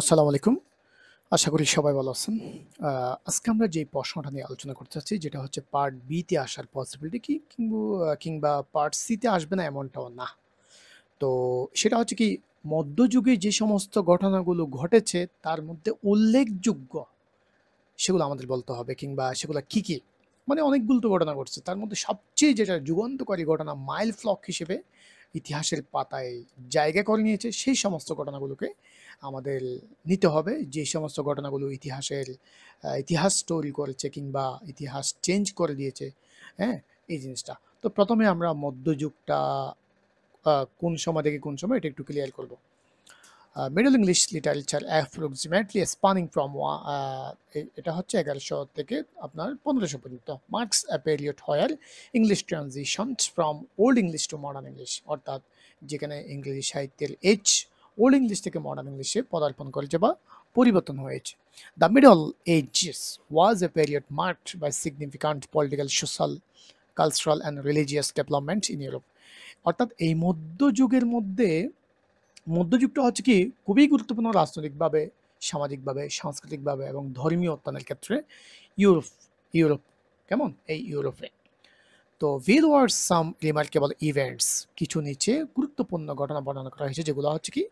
আসসালামু আলাইকুম। আশা করি সবাই ভালো আছেন। আজকে আমরা যে প্রশ্নটা নিয়ে আলোচনা করতে চাচ্ছি যেটা হচ্ছে পার্ট বি তে আসার পসিবিলিটি কি কিংবা পার্ট সি তে আসবে না এমনটাও না। তো সেটা হচ্ছে কি মধ্যযুগে যে সমস্ত ঘটনাগুলো ঘটেছে তার মধ্যে উল্লেখযোগ্য সেগুলো আমাদের বলতে হবে কিংবা সেগুলা কি, কি? মানে অনেকগুলো তো ঘটনা ঘটছে। তার মধ্যে সবচেয়ে যেটা যুগান্তকারী ঘটনা মাইল ফলক হিসেবে ইতিহাসের পাতায় জায়গা করে নিয়েছে সেই সমস্ত ঘটনাগুলোকে আমাদের নিতে হবে। যে সমস্ত ঘটনাগুলো ইতিহাস তৈরি করেছে কিংবা ইতিহাস চেঞ্জ করে দিয়েছে, হ্যাঁ? এই জিনিসটা। তো ১ম এ আমরা মধ্যযুগটা কোন সময় থেকে কোন সময় এটা একটু ক্লিয়ার করব। Middle English literature approximately spanning from এটা হচ্ছে ১১০০ থেকে আপনার ১৫০০ পর্যন্ত marks a period where English transitions from old English to modern English, অর্থাৎ যেখানে ইংরেজি সাহিত্যের ওল্ড ইংলিশ থেকে মডার্ন ইংলিশে পদার্পণ করেছে বা পরিবর্তন হয়েছে। The middle ages was a period marked by significant political, social, cultural and religious development in Europe. অর্থাৎ এই মধ্যযুগটা হচ্ছে কি খুবই গুরুত্বপূর্ণ রাজনৈতিকভাবে, সামাজিকভাবে, সাংস্কৃতিকভাবে এবং ধর্মীয় উত্থানের ক্ষেত্রে ইউরোপ ইউরোপ কেমন? এই ইউরোপে। তো with were some remarkable events, কিছু নিচে গুরুত্বপূর্ণ ঘটনা বর্ণনা করা হয়েছে যেগুলো হচ্ছে কি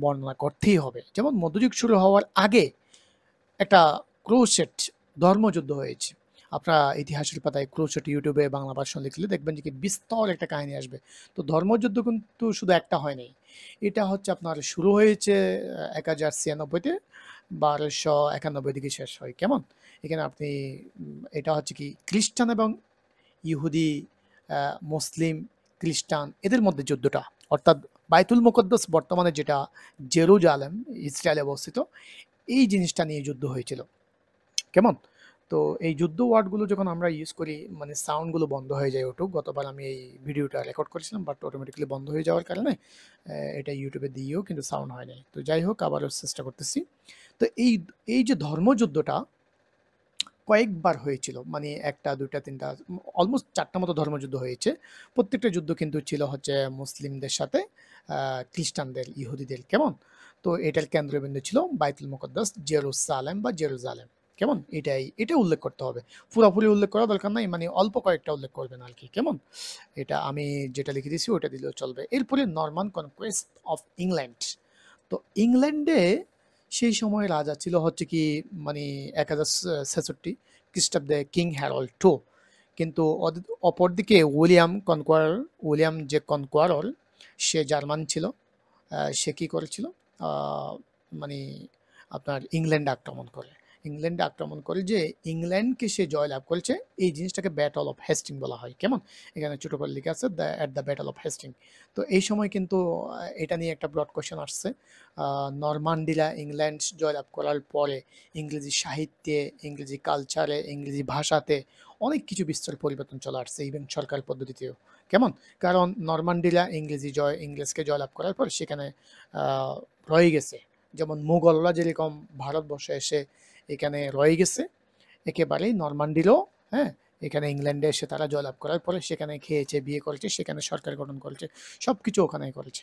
বর্ণনা করতেই হবে। যেমন মধ্যযুগ শুরু হওয়ার আগে একটা ক্রুসেড ধর্মযুদ্ধ হয়েছে। আপনারা ইতিহাসের পাতায় ক্রুসেড ইউটিউবে বাংলা ভার্সন লিখলে দেখবেন যে কি বিস্তর একটা কাহিনী আসবে। তো ধর্মযুদ্ধ কিন্তু শুধু একটা হয় নাই। এটা হচ্ছে আপনার শুরু হয়েছে ১০৯৬ তে ১২৯১ দিকে শেষ হয়। কেমন? এখানে আপনি এটা হচ্ছে কি খ্রিস্টান এবং ইহুদি, মুসলিম, খ্রিস্টান এদের মধ্যে যুদ্ধটা। অর্থাৎ বায়তুল মুকদ্দাস বর্তমানে যেটা জেরুজালেম, ইসরায়েলে অবস্থিত, এই জিনিসটা নিয়ে যুদ্ধ হয়েছিল। কেমন? তো এই যুদ্ধ ওয়ার্ডগুলো যখন আমরা ইউজ করি মানে সাউন্ডগুলো বন্ধ হয়ে যায় ওটু। গতবার আমি এই ভিডিওটা রেকর্ড করেছিলাম বাট অটোমেটিক্যালি বন্ধ হয়ে যাওয়ার কারণে এটা ইউটিউবে দিয়েও কিন্তু সাউন্ড হয় নাই। তো যাই হোক আবারও চেষ্টা করতেছি। তো এই যে ধর্মযুদ্ধটা কয়েকবার হয়েছিল। মানে ১ টা ২ টা ৩ টা অলমোস্ট ৪ টা মতো ধর্মযুদ্ধ হয়েছে। প্রত্যেকটা যুদ্ধ কিন্তু ছিল হচ্ছে মুসলিমদের সাথে আ খ্রিস্টানদের, ইহুদিদের, কেমন? তো এটার কেন্দ্রবিন্দু ছিল বায়তুল মুকদ্দাস, জেরুসালেম বা জেরুজালেম। কেমন? এটা উল্লেখ করতে হবে। পুরাপুরি উল্লেখ করার দরকার নাই। মানে অল্প কয়েকটা উল্লেখ করবেন আরকি। কেমন? এটা আমি যেটা লিখে দিয়েছি ওটা দিলেও চলবে। এরপরে নরমান কনকোয়েস্ট অফ ইংল্যান্ড। তো ইংল্যান্ডে সেই সময় রাজা ছিল হচ্ছে কি মানে ১০৬৬ খ্রিস্টাব্দে কিং হ্যারল্ড টু। কিন্তু অপরদিকে উইলিয়াম যে কনকোয়ারর সে জার্মান ছিল। সে কি করেছিল? আ মানে আপনার ইংল্যান্ডে আক্রমণ করে যে ইংল্যান্ডকে সে জয়লাভ করেছে এই জিনিসটাকে ব্যাটল অফ হেস্টিং বলা হয়। কেমন? এখানে ছোট করে লিখা আছে at the battle of Hasting. তো এই সময় কিন্তু এটা নিয়ে একটা ব্রড কোয়েশ্চেন আসছে। নরমান্ডিরা ইংল্যান্ড জয়লাভ করার পরে ইংরেজি সাহিত্যে, ইংরেজি কালচারে, ইংরেজি ভাষাতে অনেক কিছু বিস্তর পরিবর্তন চলে আসছে ইভেন সরকার পদ্ধতিতেও। কেমন? কারণ নরমান্ডিরা ইংরেজকে জয়লাভ করার পর সেখানে আ রয়ে গেছে। যেমন মুঘলরা যেরকম ভারতবর্ষে এসে এখানে রয়ে গেছে, একেবারেই নরমান্ডিরও, হ্যাঁ? এখানে ইংল্যান্ডে এসে তারা জয়লাভ করার পরে সেখানে খেয়েছে, বিয়ে করেছে, সেখানে সরকার গঠন করেছে। সবকিছু ওখানেই করেছে।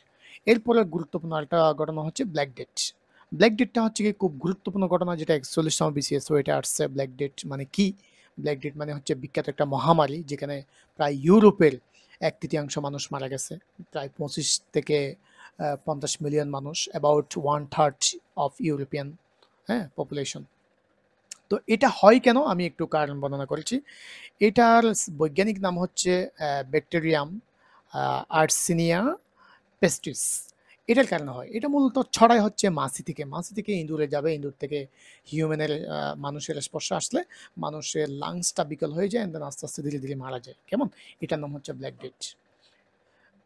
এরপরে গুরুত্বপূর্ণ আরেকটা ঘটনা হচ্ছে ব্ল্যাক ডেথ। ব্ল্যাক ডেথটা হচ্ছে গিয়ে খুব গুরুত্বপূর্ণ ঘটনা যেটা ৪১তম বিসিএস ওইটা আসছে। ব্ল্যাক ডেথ মানে কি? ব্ল্যাক ডেথ মানে হচ্ছে বিখ্যাত একটা মহামারী যেখানে প্রায় ইউরোপের ১/৩ মানুষ মারা গেছে। প্রায় ২৫ থেকে ৫০ মিলিয়ন মানুষ, অ্যাবাউট 1/3 অফ ইউরোপিয়ান, হ্যাঁ? পপুলেশন। তো এটা হয় কেন? আমি একটু কারণ বর্ণনা করেছি। এটার বৈজ্ঞানিক নাম হচ্ছে ব্যাকটেরিয়াম আর্সেনিয়া পেস্টিস। এটার কারণে হয়। এটা মূলত ছড়ায় হচ্ছে মাছি থেকে। মাছি থেকে ইঁদুরে যাবে, ইঁদুর থেকে মানুষের স্পর্শে আসলে মানুষের লাংসটা বিকল হয়ে যায়, দেন আস্তে, আস্তে ধীরে, ধীরে মারা যায়। কেমন? এটার নাম হচ্ছে ব্ল্যাক ডেথ।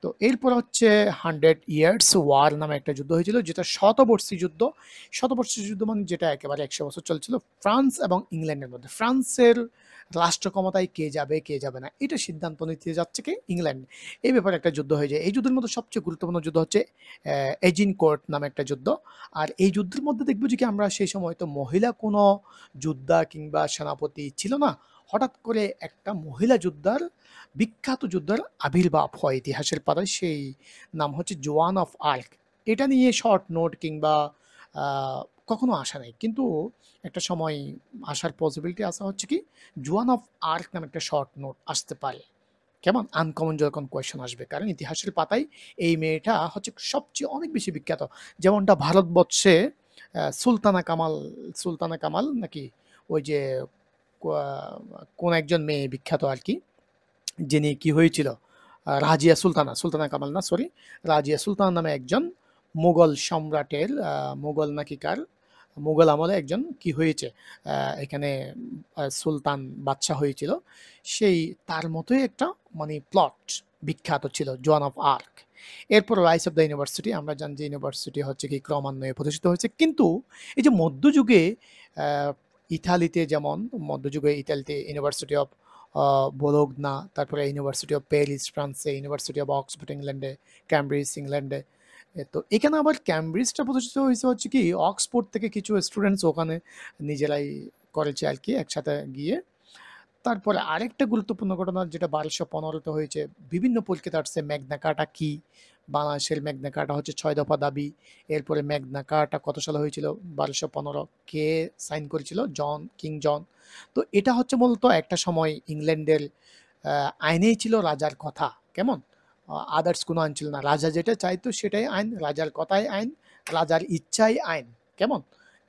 তো এরপর হচ্ছে 100 ইয়ার্স ওয়ার নামে একটা যুদ্ধ হয়েছিল যেটা শতবর্ষী যুদ্ধ। শতবর্ষী যুদ্ধ মানে যেটা একেবারে ১০০ বছর চলছিল ফ্রান্স এবং ইংল্যান্ডের মধ্যে। ফ্রান্সের রাষ্ট্র ক্ষমতায় কে যাবে, কে যাবে না এটা সিদ্ধান্ত নিতে যাচ্ছে কে? ইংল্যান্ড। এই ব্যাপারে একটা যুদ্ধ হয়ে যায়। এই যুদ্ধের মধ্যে সবচেয়ে গুরুত্বপূর্ণ যুদ্ধ হচ্ছে এজিনকোর্ট নামে একটা যুদ্ধ। আর এই যুদ্ধের মধ্যে দেখব যে কি আমরা সেই সময় তো মহিলা কোনো যোদ্ধা কিংবা সেনাপতি ছিল না। হঠাৎ করে একটা মহিলা যোদ্ধার বিখ্যাত যোদ্ধার আবির্ভাব হয় ইতিহাসের পাতায়, সেই নাম হচ্ছে জোয়ান অফ আর্ক। এটা নিয়ে শর্ট নোট কিংবা আহ, কখনো আসে নাই, কিন্তু একটা সময় আসার পসিবিলিটি আসা হচ্ছে কি জোয়ান অফ আর্ক নামে একটা শর্ট নোট আসতে পারে। কেমন আনকমন যখন কোয়েশ্চেন আসবে, কারণ ইতিহাসের পাতায় এই মেয়েটা হচ্ছে সবচেয়ে অনেক বেশি বিখ্যাত। যেমনটা ভারতবর্ষে সুলতানা কামাল, সুলতানা কামাল নাকি ওই যে কোন একজন মেয়ে বিখ্যাত আর কি, যিনি কি হয়েছিল, রাজিয়া সুলতানা, সুলতানা কামাল না সরি, রাজিয়া সুলতানা নামে একজন মুঘল সম্রাটের মুঘল নাকি কার মুঘল আমলে একজন কি হয়েছে, এখানে সুলতান বাদশাহ হয়েছিল, সেই তার মতোই একটা মানে প্লট বিখ্যাত ছিল জোয়ান অফ আর্ক। এরপর রাইস অফ দ্য ইউনিভার্সিটি, আমরা জানি যে ইউনিভার্সিটি হচ্ছে কি ক্রমান্বয়ে প্রতিষ্ঠিত হয়েছে, কিন্তু এই যে মধ্যযুগে আহ, ইতালিতে যেমন মধ্যযুগে ইতালিতে ইউনিভার্সিটি অফ বোলোগনা, তারপরে ইউনিভার্সিটি অফ প্যারিস ফ্রান্সে, ইউনিভার্সিটি অফ অক্সফোর্ড ইংল্যান্ডে, ক্যামব্রিজ ইংল্যান্ডে। তো এখানে আবার ক্যামব্রিজটা প্রতিষ্ঠিত হয়েছে হচ্ছে কি অক্সফোর্ড থেকে কিছু স্টুডেন্টস ওখানে নিজেরাই করেছে আর কি একসাথে গিয়ে। তারপরে আরেকটা গুরুত্বপূর্ণ ঘটনা যেটা 1215-তে হয়েছে, বিভিন্ন পরীক্ষাতে আসছে ম্যাগনা কার্টা কি, বাংলাদেশের ম্যাগনা কার্টা হচ্ছে 6 দফা দাবি। এরপরে ম্যাগনা কার্টা কত সালে হয়েছিল, 1215, কে সাইন করেছিল, জন, কিং জন। তো এটা হচ্ছে মূলত একটা সময় ইংল্যান্ডের আইনেই ছিল রাজার কথা, কেমন আদার্স কোনো আইন ছিল না, রাজা যেটা চাইতো সেটাই আইন, রাজার কথাই আইন, রাজার ইচ্ছাই আইন, কেমন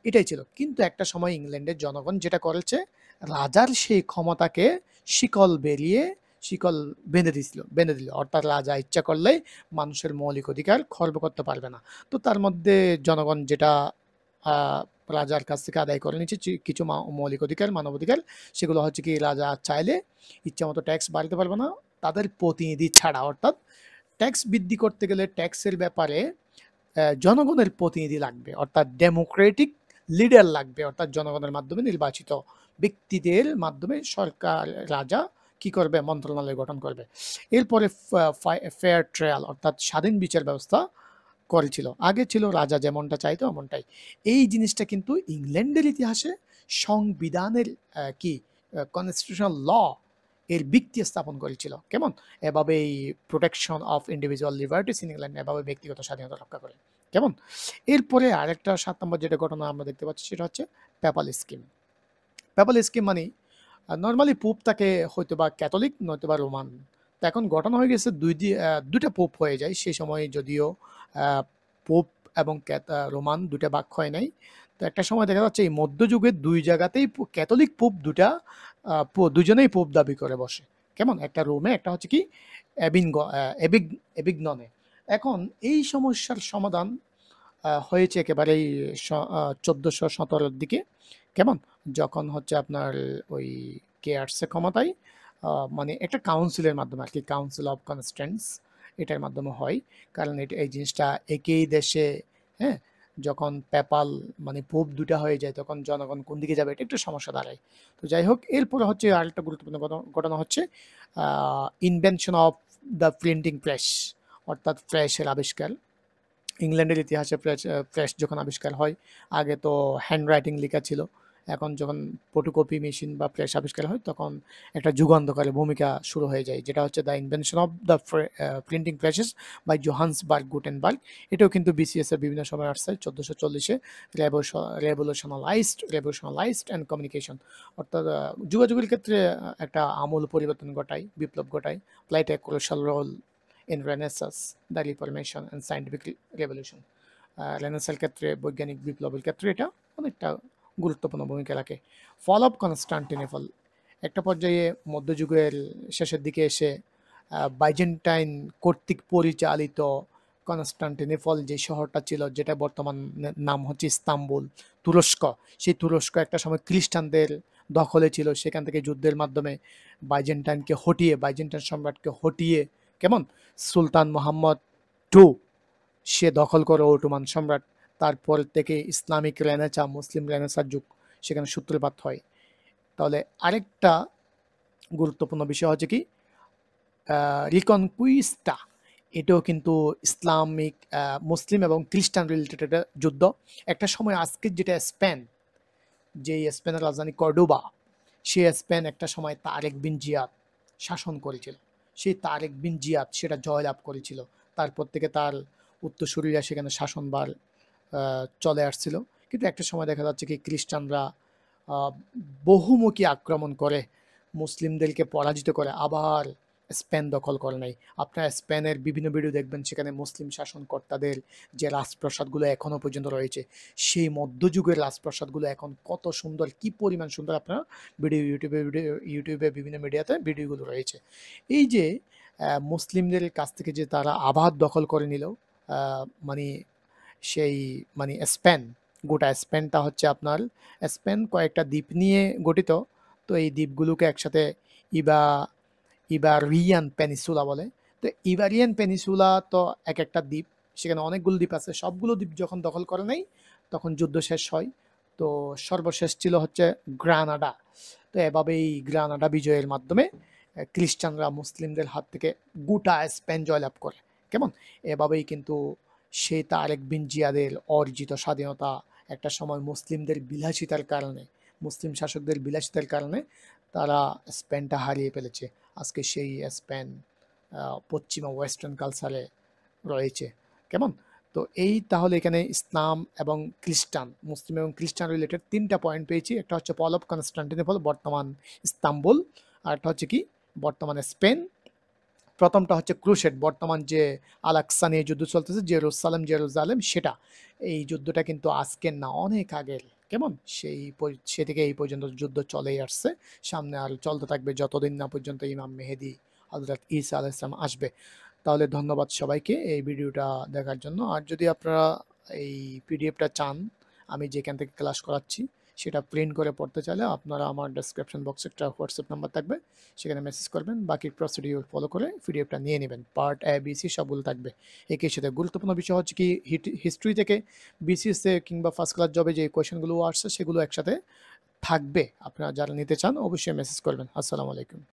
এটাই ছিল। কিন্তু একটা সময় ইংল্যান্ডের জনগণ যেটা করেছে, রাজার সেই ক্ষমতাকে শিকল বেরিয়ে শিকল বেঁধে দিল, অর্থাৎ রাজা ইচ্ছা করলেই মানুষের মৌলিক অধিকার খর্ব করতে পারবে না। তো তার মধ্যে জনগণ যেটা আহ, রাজার কাছ থেকে আদায় করে নিচ্ছে কিছু মৌলিক অধিকার, মানবাধিকার, সেগুলো হচ্ছে কি রাজা চাইলে ইচ্ছা মতো ট্যাক্স বাড়াতে পারবে না তাদের প্রতিনিধি ছাড়া, অর্থাৎ ট্যাক্স বৃদ্ধি করতে গেলে ট্যাক্সের ব্যাপারে জনগণের প্রতিনিধি লাগবে, অর্থাৎ ডেমোক্রেটিক লিডার লাগবে, অর্থাৎ জনগণের মাধ্যমে নির্বাচিত ব্যক্তিদের মাধ্যমে সরকার রাজা কি করবে, মন্ত্রণালয় গঠন করবে। এরপরে ফেয়ার ট্রায়াল অর্থাৎ স্বাধীন বিচার ব্যবস্থা করেছিল, আগে ছিল রাজা যেমনটা চাইতো এমনটাই। এই জিনিসটা কিন্তু ইংল্যান্ডের ইতিহাসে সংবিধানের কি কনস্টিটিউশনাল ল এর ভিত্তি স্থাপন করেছিল, কেমন এভাবে এই protection of individual liberties in England, এভাবে ব্যক্তিগত স্বাধীনতা রক্ষা করে, কেমন। এরপরে আরেকটা 7 নম্বর যেটা ঘটনা আমরা দেখতে পাচ্ছি সেটা হচ্ছে পেপাল স্কিম। পেপাল স্কিম মানে নর্মালি পোপ তাকে হয়তো বা ক্যাথলিক নয়তো বা রোমান। তো এখন ঘটনা হয়ে গেছে দুইটা পোপ হয়ে যায় সেই সময়, যদিও পোপ এবং রোমান দুইটা ভাগ হয় নাই। তো একটা সময় দেখা যাচ্ছে এই মধ্যযুগে দুই জায়গাতেই ক্যাথলিক পোপ দুজনেই পোপ দাবি করে বসে, কেমন একটা রোমে একটা হচ্ছে কি এবিগননে। এখন এই সমস্যার সমাধান হয়েছে একেবারেই 1417-র দিকে, কেমন যখন হচ্ছে আপনার ওই কে আসছে ক্ষমতায়, মানে একটা কাউন্সিলের মাধ্যমে আর কি, কাউন্সিল অফ কনস্ট্যান্টস, এটার মাধ্যমে হয়। কারণ এটা এই জিনিসটা একই দেশে, হ্যাঁ, যখন পেপাল মানে পোপ দুটা হয়ে যায় তখন জনগণ কোন দিকে যাবে এটা একটু সমস্যা দাঁড়ায়। তো যাই হোক, এরপরে হচ্ছে আরেকটা গুরুত্বপূর্ণ ঘটনা হচ্ছে invention of the printing press, অর্থাৎ প্রেসের আবিষ্কার। ইংল্যান্ডের ইতিহাসে প্রেস যখন আবিষ্কার হয়, আগে তো হ্যান্ড রাইটিং লেখা ছিল, এখন যখন ফটোকপি মেশিন বা প্রেস আবিষ্কার হয় তখন একটা যুগান্তকারী ভূমিকা শুরু হয়ে যায়, যেটা হচ্ছে the invention of the printing presses by Johannesburg Gutenberg. এটাও কিন্তু বিসিএস এর বিভিন্ন সময় আসছে 1440-এ, রেভলিউশনালাইজড অ্যান্ড কমিউনিকেশন, অর্থাৎ যোগাযোগের ক্ষেত্রে একটা আমূল পরিবর্তন ঘটায়, বিপ্লব ঘটায়, played a crucial role in Renaissance, the Reformation and Scientific Revolution. রেনেসার ক্ষেত্রে বৈজ্ঞানিক বিপ্লবের ক্ষেত্রে এটা অনেকটা গুরুত্বপূর্ণ ভূমিকা রাখে। ফল অফ কনস্টান্টিনোপল, একটা পর্যায়ে মধ্যযুগের শেষের দিকে এসে বাইজেন্টাইন কর্তৃক পরিচালিত কনস্টান্টিনোপল যে শহরটা ছিল, যেটা বর্তমান নাম হচ্ছে ইস্তাম্বুল, তুরস্ক, সেই তুরস্ক একটা সময় খ্রিস্টানদের দখলে ছিল, সেখান থেকে যুদ্ধের মাধ্যমে বাইজেন্টাইন সম্রাটকে হটিয়ে, কেমন সুলতান মোহাম্মদ টু সে দখল করে অটোমান সম্রাট। তারপর থেকে ইসলামিক রেনেসা, মুসলিম রেনেসার যুগ সেখানে সূত্রপাত হয়। তাহলে আরেকটা গুরুত্বপূর্ণ বিষয় হচ্ছে কি রিকনকুইস্টা, এটাও কিন্তু ইসলামিক মুসলিম এবং খ্রিস্টান রিলেটেড একটা যুদ্ধ। একটা সময় আজকের যেটা স্পেন, যে স্পেনের রাজধানী কর্ডোবা, সে স্পেন একটা সময় তারেক বিন জিয়াদ শাসন করেছিল, সেই তারেক বিন জিয়াদ সেটা জয়লাভ করেছিল, তারপর থেকে তার উত্তরসূরিরা সেখানে শাসনভার চলে আসছিল। কিন্তু একটা সময় দেখা যাচ্ছে কি খ্রিস্টানরা বহুমুখী আক্রমণ করে মুসলিমদেরকে পরাজিত করে আবার স্পেন দখল করে নেয়। আপনারা স্পেনের বিভিন্ন ভিডিও দেখবেন, সেখানে মুসলিম শাসনকর্তাদের যে রাজপ্রাসাদগুলো এখনো পর্যন্ত রয়েছে, সেই মধ্যযুগের রাজপ্রাসাদগুলো এখন কত সুন্দর, কি পরিমাণ সুন্দর, আপনারা ইউটিউবে বিভিন্ন মিডিয়াতে ভিডিওগুলো রয়েছে। এই যে মুসলিমদের কাছ থেকে যে তারা আবার দখল করে নিল, মানে সেই মানে স্পেন, গোটা স্পেনটা হচ্ছে আপনার, স্পেন কয়েকটা দ্বীপ নিয়ে গঠিত। তো এই দ্বীপগুলোকে একসাথে ইবা ইবারিয়ান পেনিসুলা বলে। তো ইবারিয়ান পেনিসুলা তো এক একটা দ্বীপ, সেখানে অনেকগুলো দ্বীপ আছে। সবগুলো দ্বীপ যখন দখল করে নেয় তখন যুদ্ধ শেষ হয়। তো সর্বশেষ ছিল হচ্ছে গ্রানাডা। তো এভাবেই গ্রানাডা বিজয়ের মাধ্যমে খ্রিস্টানরা মুসলিমদের হাত থেকে গোটা স্পেন জয়লাভ করে। কেমন? এভাবেই কিন্তু সেই তারেক বিন জিয়াদের অর্জিত স্বাধীনতা একটা সময় মুসলিমদের বিলাসিতার কারণে, মুসলিম শাসকদের বিলাসিতার কারণে তারা স্পেনটা হারিয়ে ফেলেছে। আজকে সেই স্পেন পশ্চিমা ওয়েস্টার্ন কালচারে রয়েছে। কেমন? তো এই তাহলে এখানে ইসলাম এবং খ্রিস্টান, মুসলিম এবং খ্রিস্টান রিলেটেড ৩ টা পয়েন্ট পেয়েছি। একটা হচ্ছে ফল অফ কনস্টান্টিনোপল, বর্তমান ইস্তাম্বুল। আরেকটা হচ্ছে কি বর্তমানে স্পেন। প্রথমটা হচ্ছে ক্রুশেড, বর্তমান যে আল-আকসা নিয়ে যুদ্ধ চলতেছে, জেরুজালেম সেটা। এই যুদ্ধটা কিন্তু আজকের না, অনেক আগের। কেমন? সে থেকে এই পর্যন্ত যুদ্ধ চলেই আসছে। সামনে আর চলতে থাকবে যতদিন না পর্যন্ত ইমাম মেহেদী হযরত ঈসা আলাইহিস সালাম আসবে। তাহলে ধন্যবাদ সবাইকে এই ভিডিওটা দেখার জন্য। আর যদি আপনারা এই পিডিএফটা চান, আমি যেখান থেকে ক্লাস করাচ্ছি সেটা প্রিন্ট করে পড়তে চাইলে আপনারা আমার ডেসক্রিপশন বক্সে একটা হোয়াটসঅ্যাপ নাম্বার থাকবে, সেখানে মেসেজ করবেন। বাকি প্রসিডিউর ফলো করে পিডিএফটা নিয়ে নেবেন। পার্ট এ, বি, সি সবগুলো থাকবে। একই সাথে গুরুত্বপূর্ণ বিষয় হচ্ছে কি হিস্ট্রি থেকে বিসিএসে কিংবা ফার্স্ট ক্লাস জবে যে কোয়েশনগুলো আসছে সেগুলো একসাথে থাকবে। আপনারা যারা নিতে চান অবশ্যই মেসেজ করবেন। আসসালামু আলাইকুম।